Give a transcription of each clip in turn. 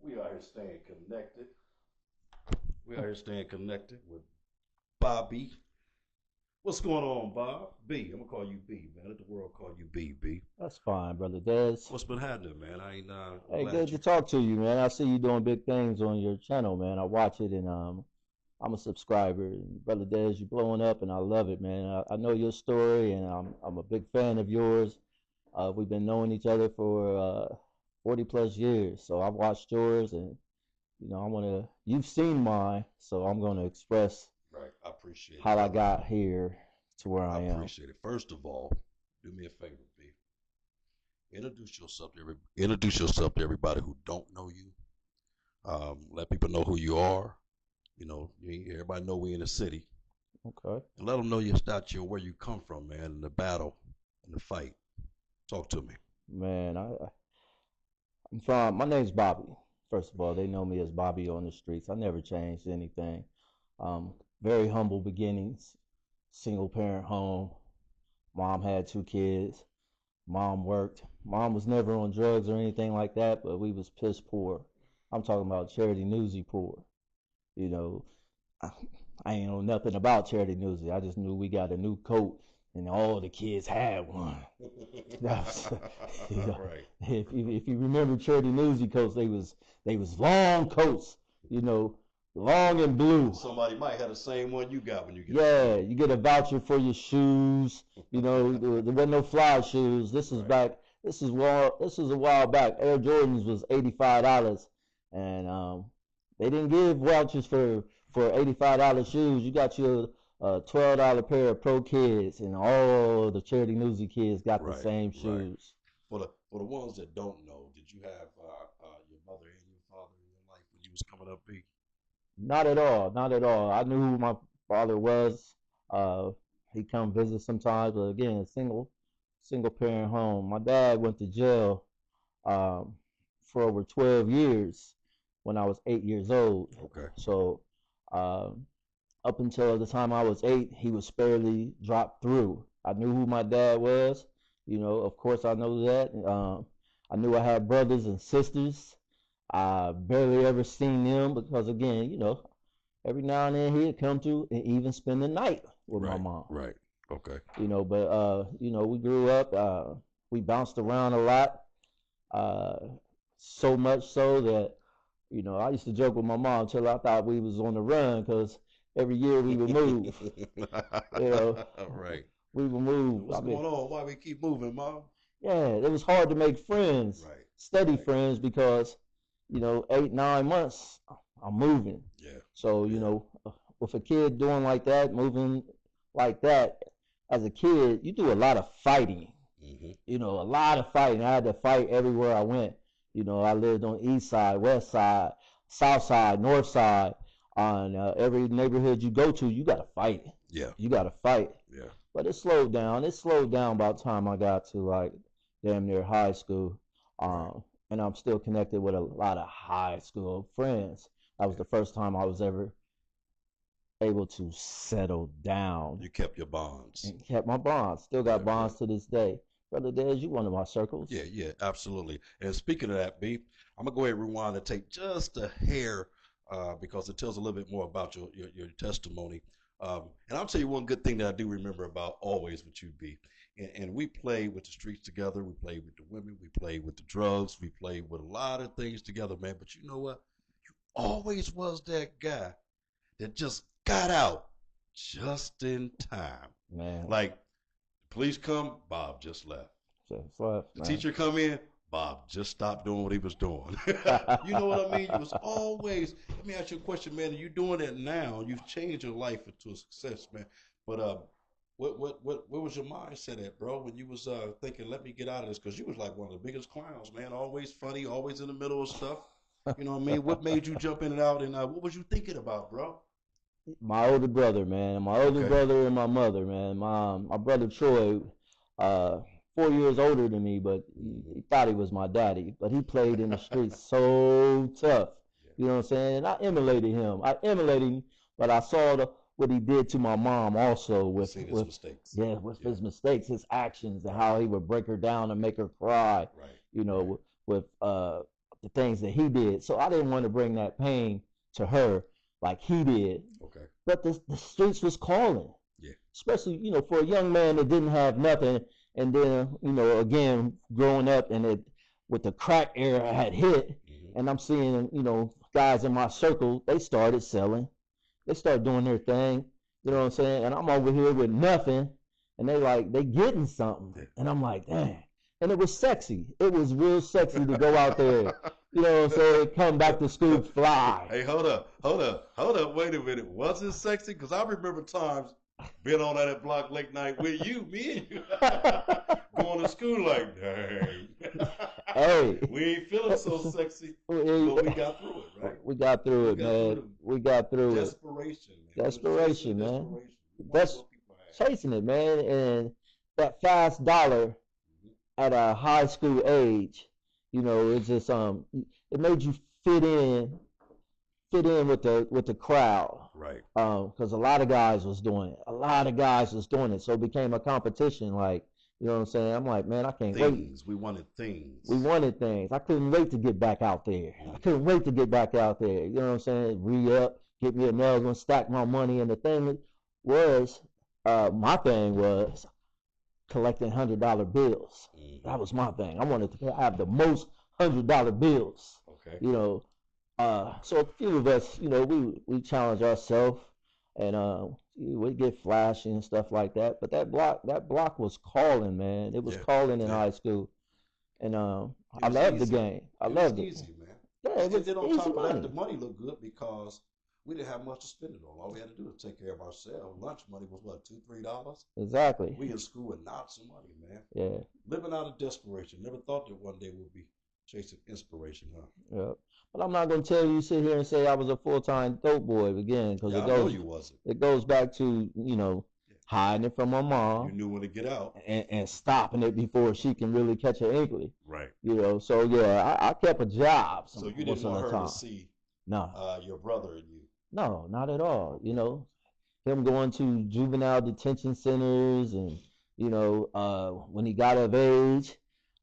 We are here staying connected. We are here staying connected with Bobby. What's going on, Bob? B. I'm gonna call you B, man. Let the world call you B. B. That's fine, brother Des. What's been happening, man? I ain't Hey, glad good to you. talk to you, man. I see you doing big things on your channel, man. I watch it and I'm a subscriber. And brother Des, you blowing up and I love it, man. I know your story and I'm a big fan of yours. We've been knowing each other for 40 plus years. So I've watched yours and you've seen mine, so I'm gonna express Right. I appreciate it, how I brother. got here to where I I am. appreciate it. First of all, do me a favor, B. Introduce yourself to everybody who don't know you. Let people know who you are. Everybody know we in the city, Okay. and let them know your stature, where you come from, man, in the battle, in the fight. Talk to me. Man, I'm from, my name's Bobby. First of all, they know me as Bobby on the streets. I never changed anything. Very humble beginnings, single parent home. Mom had 2 kids. Mom worked. Mom was never on drugs or anything like that, but we was piss poor. I'm talking about Charity Newsy poor. You know, I, I ain't know nothing about Charity Newsy. I just knew we got a new coat and all the kids had one. That's, you know, Right. if you remember Charity Newsy coats, they was long coats, you know, long and blue. Somebody might have the same one you got when you get to Yeah, school. you get a voucher for your shoes. You know, there wasn't no fly shoes. This is Right. back. This is a while back. Air Jordans was $85, and they didn't give vouchers for $85 shoes. You got your $12 pair of Pro Kids, and all the Charity Newsy kids got the Right. same Right. shoes. For the ones that don't know, did you have your mother and your father in your life when you was coming up, B? Not at all. Not at all. I knew who my father was. Uh, he come visit sometimes, but again, single parent home. My dad went to jail um, for over 12 years when I was 8 years old. Okay. So um, up until the time I was eight, he was fairly dropped through. I knew who my dad was. You know, of course, I know that. I knew I had brothers and sisters. I barely ever seen them because, again, every now and then he'd come through and even spend the night with my Right. mom. Right. Okay. But we grew up. We bounced around a lot, uh, so much so that I used to joke with my mom till I thought we was on the run because every year we would move. You know, Right. we would move. What's going on? Why we keep moving, mom? Yeah, it was hard to make friends, Right. steady Right. friends, because 8, 9 months I'm moving. Yeah. So Yeah. with a kid doing like that, moving like that, as a kid, you do a lot of fighting. Hmm. A lot of fighting. I had to fight everywhere I went. I lived on east side, west side, south side, north side. On every neighborhood you go to, you got to fight. Yeah. You got to fight. Yeah. But it slowed down. It slowed down about the time I got to like damn near high school. Right. And I'm still connected with a lot of high school friends. That was Yeah. the first time I was ever able to settle down You kept your bonds. and kept my bonds. Still Yeah. got Yeah. bonds to this day. Brother Dez, you one of my circles. Yeah. Yeah. Absolutely. And speaking of that, B, I'm gonna go ahead and rewind and take just a hair because it tells a little bit more about your testimony. And I'll tell you one good thing that I do remember about always with you, B. And we played with the streets together. We played with the women. We played with the drugs. We played with a lot of things together, man. But you know what? You always was that guy that just got out just in time. Man, Like police come, Bob just left. just left, The man. teacher come in, Bob just stopped doing what he was doing. You know what I mean? You was always. Let me ask you a question, man. Are you doing that now? You've changed your life into a success, man. But what was your mindset at, bro, when you was thinking, let me get out of this? Because you was like one of the biggest clowns, man. Always funny, always in the middle of stuff. You know what I mean? What made you jump in and out, and what was you thinking about, bro? My older brother, man. My older Okay. brother and my mother, man. My brother Troy, uh, 4 years older than me, but he thought he was my daddy. But he played in the streets so tough. Yeah. You know what I'm saying? I emulated him. But I saw what he did to my mom also You with seen his with mistakes. yeah, with Yeah. his mistakes, his actions, and Right. how he would break her down and make her cry. Right. You know, Right. with the things that he did. So I didn't want to bring that pain to her like he did. Okay. But the streets was calling, Yeah. especially for a young man that didn't have nothing, and then again growing up and it with the crack era had hit, Hmm. and I'm seeing guys in my circle they started selling, they started doing their thing, you know what I'm saying, and I'm over here with nothing, and they getting something, Yeah. and I'm like, dang, and it was sexy, it was real sexy to go out there, you know what I'm saying, come back to school fly. Hey, hold up. Wait a minute. Was it sexy? Because I remember times being on that block late night with you, me and you, going to school like, dang. Hey, We ain't feeling so sexy, but we got through it, right? we got through We it, got through man. We got the through it. desperation, man. We was chasing Desperation, the man. desperation. We wanted That's what people had. chasing it, man. And that fast dollar Mhm. at a high school age, it's just it made you fit in, with the crowd. Right. Because a lot of guys was doing it. A lot of guys was doing it. So it became a competition. Like, you know what I'm saying? I'm like, man, I can't wait. Things. We wanted things. We wanted things. I couldn't wait to get back out there. I couldn't wait to get back out there. You know what I'm saying? Re-up, get me another one, stack my money. And the thing was, my thing was collecting $100 bills. Mm-hmm. That was my thing. I wanted to have the most $100 bills. Okay. So a few of us, we challenge ourselves, and we get flashy and stuff like that. But that block was calling, man. It was Yeah. calling in Yeah. high school, and It I was loved the easy. game. I It was loved it. easy, man. Yeah, it And was then on easy top of that, money. the money looked good because we didn't have much to spend it on. All we had to do was take care of ourselves. Lunch money was what, $2, $3? Exactly. We in school with not some money, man. Yeah. Living out of desperation. Never thought that one day we'd be chasing inspiration, huh? Yeah. But I'm not gonna tell you sit here and say I was a full-time dope boy again, because Yeah, I know you wasn't. it goes back to hiding it from my You mom knew when to get out. and stopping it before she can really catch her inkling. Right. So yeah, I kept a job So you most didn't of want the her time. to see No, your brother and you. no, not at all. Him going to juvenile detention centers, and when he got of age,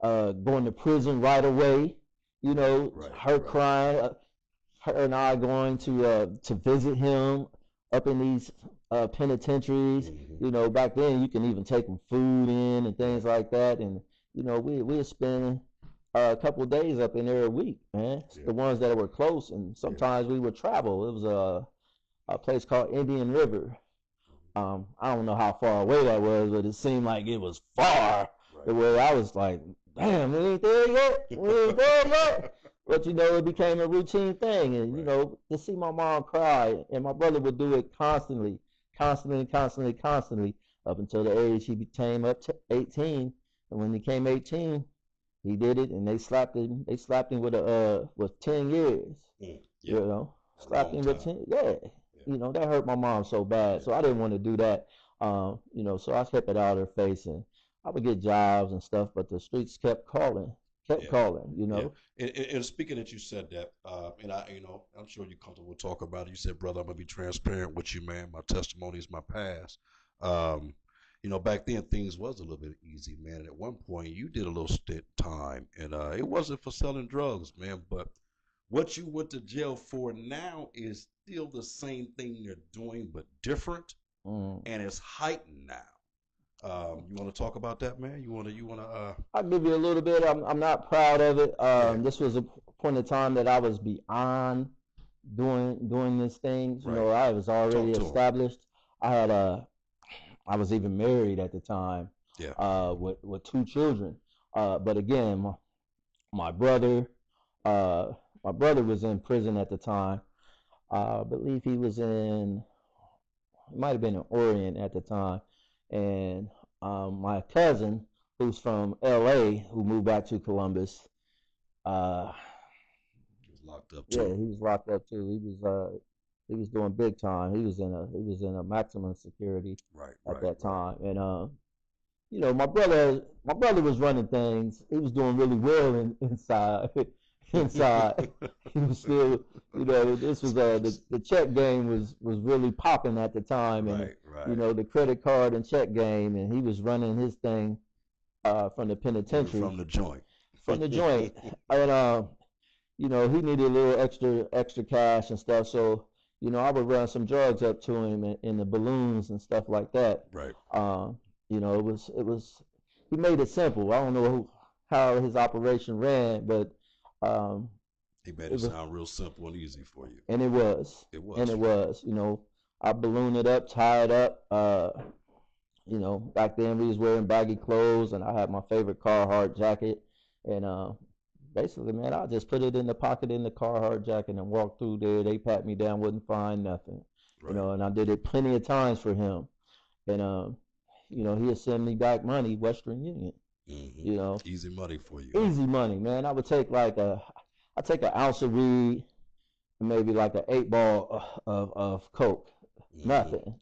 going to prison right away. Right. Her Right. crying, her and I going to visit him up in these penitentiaries. Hmm. Back then you can even take them food in and things like that, and we'd spend a couple of days up in there a week, man. Yeah. The ones that were close, and sometimes we would travel. It was a place called Indian River. I don't know how far away that was, but it seemed like it was far. The Right. way I was like, damn, we ain't there yet. We ain't there yet. But it became a routine thing, and Right. to see my mom cry, and my brother would do it constantly, constantly, constantly, constantly, up until the age he became up to 18. And when he came 18, he did it, and they slapped him. They slapped him with 10 years. Mm. You Yeah. know, A slapped long him with time. 10. Yeah, Yeah. that hurt my mom so bad. Yeah. So I didn't want to do that. So I kept it out of her face, and I would get jobs and stuff, but the streets kept calling, kept Yeah. calling. Yeah. And speaking that you said that, and I'm sure you're comfortable talking about it. You said, brother, I'm gonna be transparent with you, man. My testimony is my past. Um, back then things was a little bit easy, man. And at one point, you did a little stint time, and it wasn't for selling drugs, man. But what you went to jail for now is still the same thing you're doing, but different, Mm. and it's heightened now. You want to talk about that, man? You want to. I'll give you a little bit. I'm not proud of it. Yeah. This was a point in time that I was beyond doing these things. Right. I was already Talk to 'em. established. I was even married at the time. Yeah. With two children. But again, my brother, my brother was in prison at the time. I believe he might have been in Orient at the time, and my cousin, who's from L.A., who moved back to Columbus, uh, He was locked up yeah, too. he was locked up too. He was doing big time. He was in a maximum security Right. at Right. that Right. time, and my brother was running things. He was doing really well inside. Inside, he was still, this was the check game was really popping at the time, and Right. Right. the credit card and check game, and he was running his thing from the Even penitentiary, from the joint. from the joint, and he needed a little extra cash and stuff. So, I would run some drugs up to him in the balloons and stuff like that. Right. Um, it was he made it simple. I don't know how his operation ran, but um, He made it it was, sound real simple and easy for you. and it was, It and was. it was. I ballooned it up, tied up. Back then we was wearing baggy clothes, and I had my favorite Carhartt jacket, and basically, man, I just put it in the pocket in the Carhartt jacket and walked through there. They pat me down, wouldn't find nothing, Right. and I did it plenty of times for him, and he'd send me back money, Western Union, Hmm. you know, Easy money for you, huh? easy money, man. I take an ounce of weed and maybe like an 8 ball of coke, Hmm. nothing.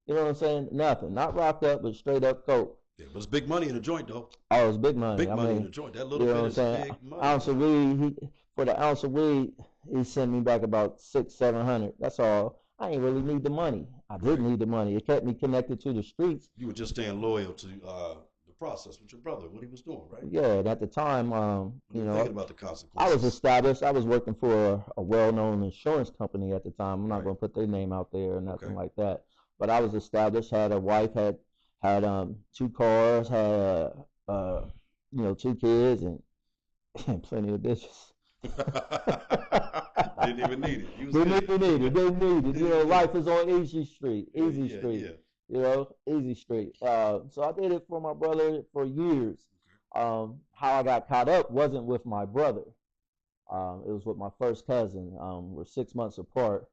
You know what I'm saying? Nothing, not rocked up, but straight up coke. Yeah, but it's big money in the joint, though. Oh, it's big money. Big I money in mean, the joint. That you little know bit what I'm is saying? big money, Ounce of man. weed, for the ounce of weed, he sent me back about 600, 700. That's all. I ain't really need the money. I did Right. need the money. It kept me connected to the streets. You were just staying loyal to the process with your brother, what he was doing, right? Yeah, and at the time, When you were thinking about the I was consequences. established. I was working for a well-known insurance company at the time. I'm not Right. going to put their name out there or nothing Okay. like that. But I was established. Had a wife. Had 2 cars. Had 2 kids and plenty of bitches. Didn't even need it. You was Didn't good. even need it. Didn't need it. Yeah. Life is on Easy Street. Yeah, Easy yeah, Street. yeah. Easy Street. So I did it for my brother for years. How I got caught up wasn't with my brother. It was with my first cousin. We're 6 months apart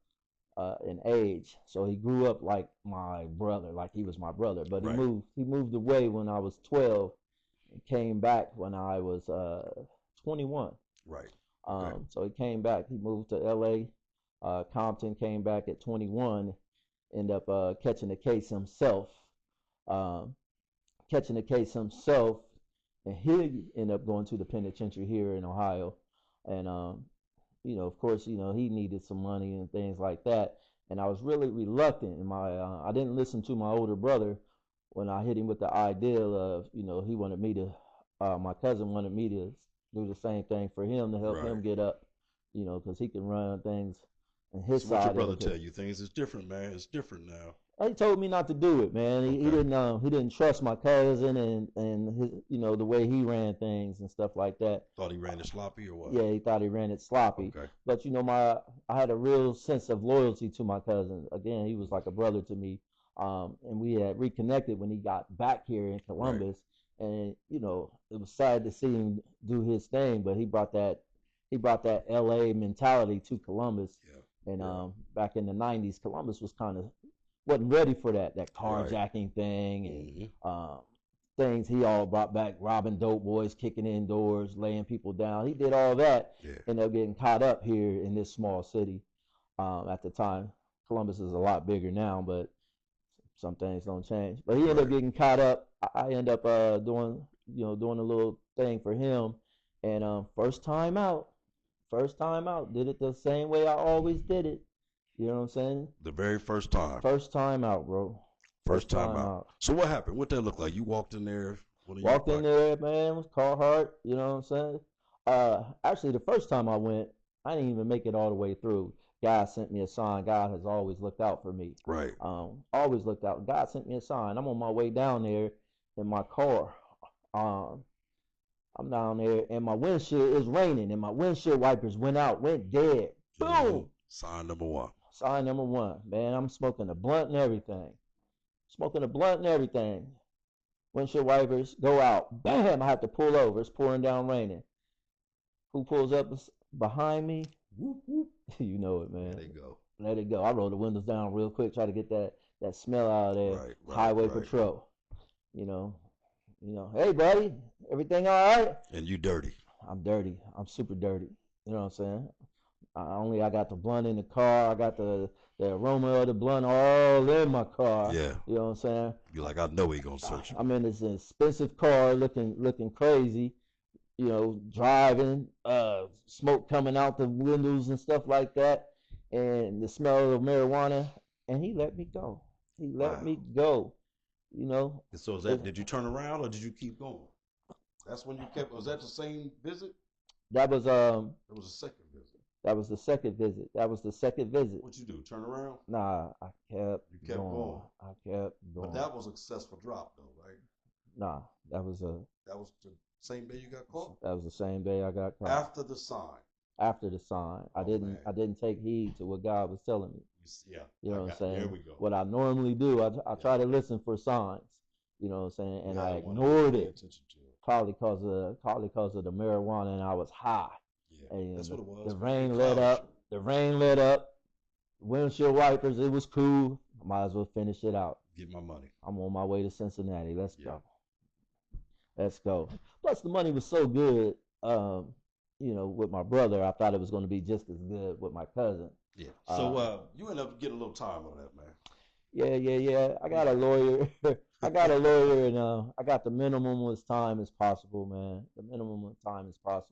in age, so he grew up like my brother, like he was my brother. But he Right, moved. He moved away when I was 12, and came back when I was 21. right. Okay. So he came back. He moved to L.A. Compton. Came back at 21. Ended up catching the case himself. Um, Catching the case himself, and he ended up going to the penitentiary here in Ohio. And of course, he needed some money and things like that. And I was really reluctant. I didn't listen to my older brother when I hit him with the idea of, he wanted me to, my cousin wanted me to do the same thing for him to help Right. him get up, because he can run things on his So what your side of brother the tell case. you? Things is different, man. It's different now. He told me not to do it, man. Okay. He didn't trust my cousin and his, the way he ran things and stuff like that. Thought he ran it sloppy or what? Yeah, he thought he ran it sloppy. Okay. But I had a real sense of loyalty to my cousin. Again, he was like a brother to me. And we had reconnected when he got back here in Right. Columbus. And it was sad to see him do his thing, but he brought that LA mentality to Columbus. Yeah. And Yeah. back in the '90s, Columbus wasn't ready for that Right. carjacking thing and Hmm. things he all brought back, robbing dope boys, kicking in doors, laying people down. He did all that, Yeah. ended up getting caught up here in this small city at the time. Columbus is a lot bigger now, but some things don't change. But he ended up Right. getting caught up. I ended up doing a little thing for him, and first time out, did it the same way I always did it. You know what I'm saying? The very first time. First time out, bro. First First time time out. out. So what happened? What that look like? You walked in there. What are your Walked in pocket? there, man, with Carhartt, you know what I'm saying? Actually, the first time I went, I didn't even make it all the way through. God sent me a sign. God has always looked out for me. Right. Always looked out. God sent me a sign. I'm on my way down there in my car. Um, I'm down there, and my windshield is raining, and my windshield wipers went dead. Hmm. Boom! Sign number one. Sign number one, man. I'm smoking a blunt and everything. Smoking a blunt and everything. Windshield wipers go out. Bam! I have to pull over. It's pouring down raining. Who pulls up behind me? Whoop whoop. You know it, There man. they go. Let it go. I roll the windows down real quick, try to get that smell out of there. Right. Right. Highway Right. patrol. You know. Hey buddy, everything all right? And you dirty. I'm dirty. I'm super dirty. You know what I'm saying? I got the blunt in the car. I got the aroma of the blunt all in my car. Yeah. You know what I'm saying? You like I know he gonna search me. I'm in this expensive car, looking crazy. Driving, smoke coming out the windows and stuff like that, and the smell of marijuana. And he let me go. He let Wow. me go. You know, And so is It- that? Did you turn around or did you keep going? That's when you kept. Was that the same visit? That was It was a second visit. that was the second visit. That was the second visit. What you do? Turn around? Nah, I kept You kept going. going. I kept But going. that was a successful drop, though, right? Nah, that was That was the same day you got caught? the same day I got caught. After the sign. After the sign, Oh, man. I didn't take heed to what God was telling me. Yeah. You know what I'm There saying? we go. What I normally do, I Yeah. try to listen for signs. You know what I'm saying? And Yeah, I wanna ignored pay it attention to it. probably because of the marijuana, and I was high. Yeah, And that's what it was. the Man. rain Get let cloudy. up. The rain let up. Windshield wipers. It was cool. Might as well finish it out. Get my money. I'm on my way to Cincinnati. Let's Yeah. go. Let's go. Plus, the money was so good. With my brother, I thought it was going to be just as good with my cousin. Yeah. So you end up getting a little time on that, man. Yeah. I got a lawyer. I got a lawyer, and I got the minimum as time as possible, man. The minimum of time as possible.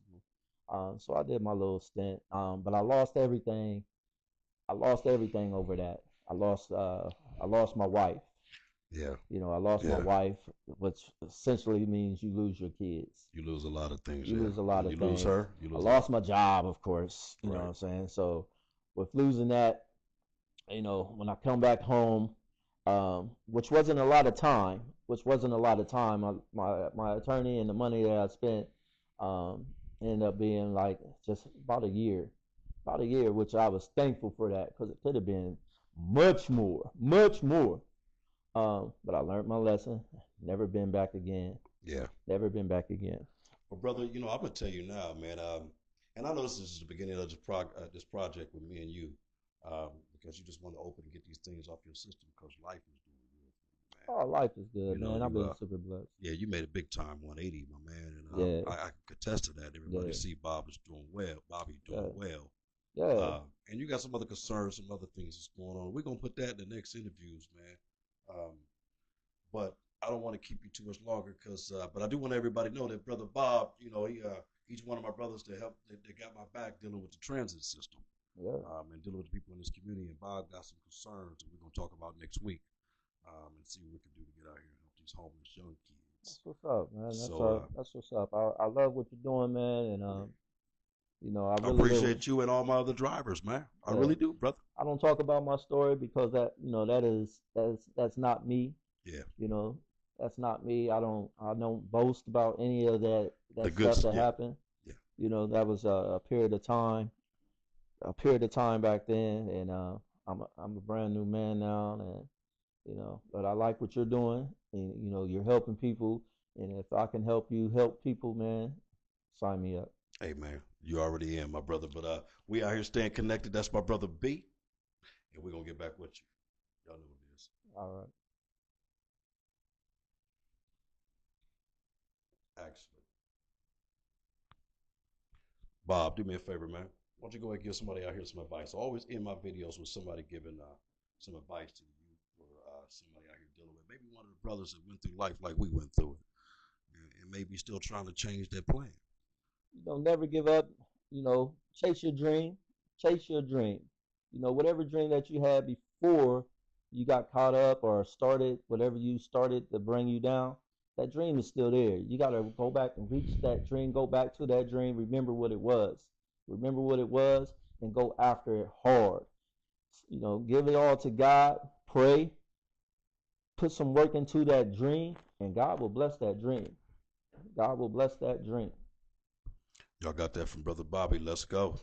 So I did my little stint. But I lost everything. I lost everything over that. I lost my wife. Yeah. I lost my Yeah. wife, which essentially means you lose your kids. You lose a lot of things. You Yeah. lose a lot When of you lose things. her, you I lose a lost lot. my job, of course. You know what Right. I'm saying? So with losing that, when I come back home, which wasn't a lot of time, my attorney and the money that I spent ended up being like just about a year, which I was thankful for that because it could have been much more, much more. But I learned my lesson. Never been back again. Yeah. Never been back again. Well, brother, I'm gonna tell you now, man. And I know this is the beginning of this project with me and you, because you just want to open and get these things off your system because life is doing good for you, man. Oh, life is good, You know, man. I've you been super blessed. yeah, you made a big time 180, my man, and Yeah, I can attest to that. Everybody yeah, see Bob is doing well, Bobby doing yeah, well, yeah. and you got some other concerns, some other things that's going on. We're gonna put that in the next interviews, man. Um, but I don't want to keep you too much longer but I do want everybody to know that brother Bob, each one of my brothers that helped, they got my back dealing with the transit system, Yeah, and dealing with the people in this community. And Bob got some concerns that we're gonna talk about next week, and see what we can do to get out here and help these homeless young that's kids. what's up, man. So That's what's up. I love what you're doing, man, and I I really do. appreciate you and all my other drivers, man. I Yeah, really do, brother. I don't talk about my story because that's not me. Yeah, You know, that's not me. I don't boast about any of the that good, stuff that yeah, happened. yeah. That was a period of time back then, and I'm a brand new man now, and but I like what you're doing, and you're helping people, and if I can help you help people, man, sign me up. Hey, man, you already in, my brother. But we out here staying connected. That's my brother B, and we're gonna get back with you. Y'all know what it is. All right. Actually, Bob, do me a favor, man. Why don't you go ahead and give somebody out here some advice? I always end my videos with somebody giving some advice to the youth or somebody out here dealing with maybe one of the brothers that went through life like we went through it, and maybe still trying to change their plan. Never give up. Chase your dream. Chase your dream. Whatever dream that you had before you got caught up or started, whatever you started to bring you down, that dream is still there. You got to go back and reach that dream, go back to that dream, remember what it was. Remember what it was and go after it hard. Give it all to God, pray, put some work into that dream, and God will bless that dream. God will bless that dream. Y'all got that from brother Bobby. Let's go.